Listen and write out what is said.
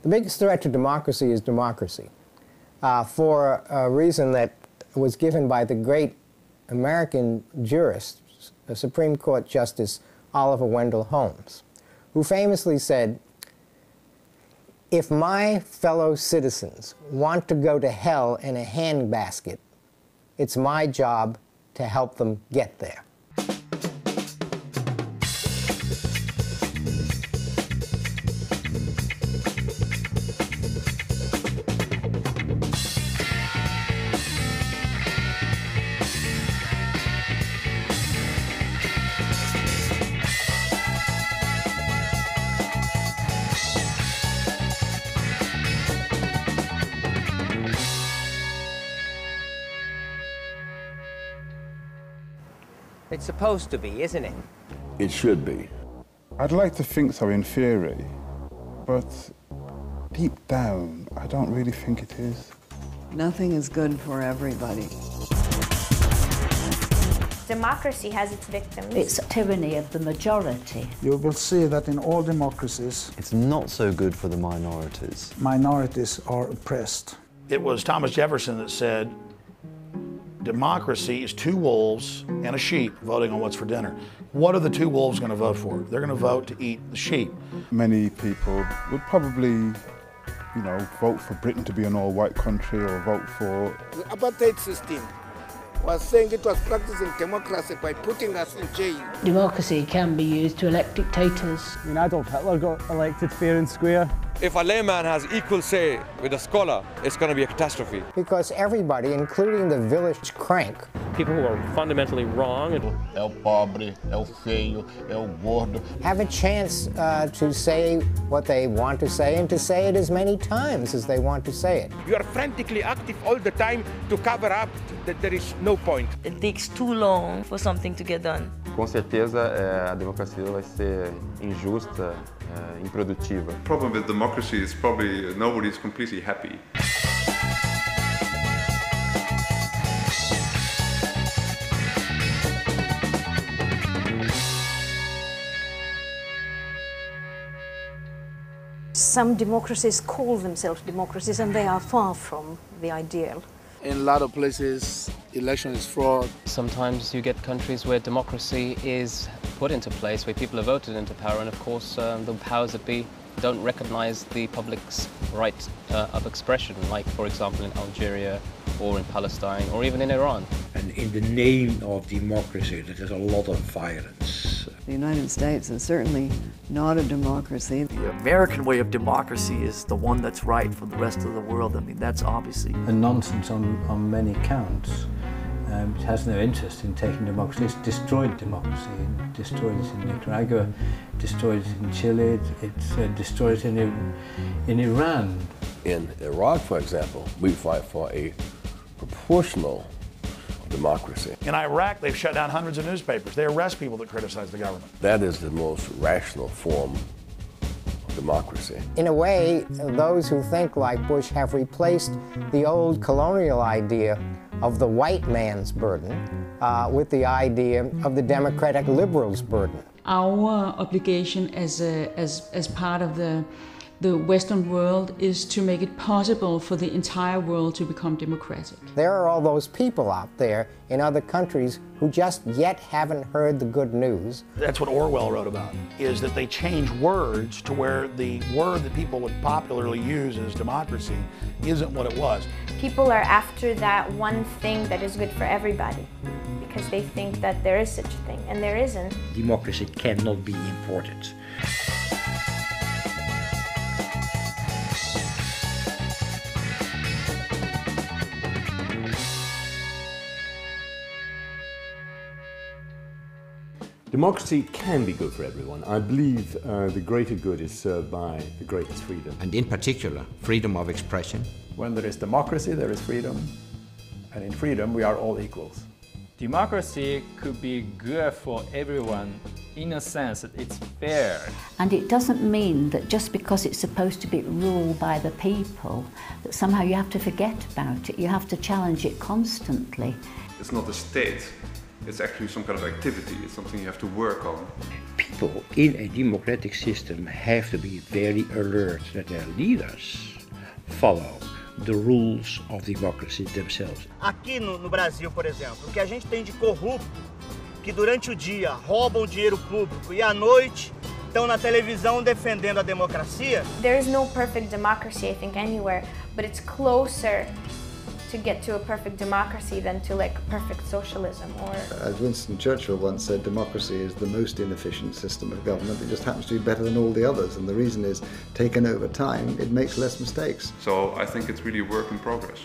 The biggest threat to democracy is democracy, for a reason that was given by the great American jurist, Supreme Court Justice Oliver Wendell Holmes, who famously said, "If my fellow citizens want to go to hell in a handbasket, it's my job to help them get there." It's supposed to be, isn't it? It should be. I'd like to think so in theory, but deep down, I don't really think it is. Nothing is good for everybody. Democracy has its victims. It's tyranny of the majority. You will see that in all democracies, it's not so good for the minorities. Minorities are oppressed. It was Thomas Jefferson that said, democracy is two wolves and a sheep voting on what's for dinner. What are the two wolves going to vote for? They're going to vote to eat the sheep. Many people would probably, vote for Britain to be an all-white country or vote for... The apartheid system was saying it was practicing democracy by putting us in jail. Democracy can be used to elect dictators. Adolf Hitler got elected fair and square. If a layman has equal say with a scholar, it's going to be a catastrophe. Because everybody, including the village crank, people who are fundamentally wrong, el pobre, el feio, el gordo, have a chance to say what they want to say and to say it as many times as they want to say it. You are frantically active all the time to cover up that there is no point. It takes too long for something to get done. Com certeza, a democracia vai ser injusta, improdutiva. The problem with democracy is probably nobody's completely happy. Some democracies call themselves democracies, and they are far from the ideal. In a lot of places, election is fraud. Sometimes you get countries where democracy is put into place, where people are voted into power, and of course the powers that be don't recognize the public's right of expression, like, for example, in Algeria or in Palestine or even in Iran. And in the name of democracy, there's a lot of violence. The United States is certainly not a democracy. The American way of democracy is the one that's right for the rest of the world. I mean, that's obviously a nonsense on many counts. It has no interest in taking democracy. It's destroyed democracy. It destroyed it in Nicaragua, destroyed it in Chile, it's destroyed it in Iran. In Iraq, for example, we fight for a proportional democracy. In Iraq, they've shut down hundreds of newspapers. They arrest people that criticize the government. That is the most rational form of democracy. In a way, those who think like Bush have replaced the old colonial idea of the white man's burden with the idea of the democratic liberal's burden. Our obligation as part of the Western world is to make it possible for the entire world to become democratic. There are all those people out there in other countries who just yet haven't heard the good news. That's what Orwell wrote about, is that they change words to where the word that people would popularly use as democracy isn't what it was. People are after that one thing that is good for everybody because they think that there is such a thing, and there isn't. Democracy cannot be imported. Democracy can be good for everyone. I believe the greater good is served by the greatest freedom. And in particular, freedom of expression. When there is democracy, there is freedom. And in freedom, we are all equals. Democracy could be good for everyone in a sense that it's fair. And it doesn't mean that just because it's supposed to be ruled by the people, that somehow you have to forget about it. You have to challenge it constantly. It's not the state It's actually some kind of activity. It's something you have to work on. People in a democratic system have to be very alert that their leaders follow the rules of democracy themselves. Aqui no Brasil, por exemplo, o que a gente tem de corrupto, que durante o dia roubam dinheiro público e à noite estão na televisão defendendo a democracia. There is no perfect democracy, I think, anywhere, but it's closer to get to a perfect democracy than to like perfect socialism. Or as Winston Churchill once said, democracy is the most inefficient system of government. It just happens to be better than all the others, and the reason is, taken over time, it makes less mistakes. So I think it's really a work in progress.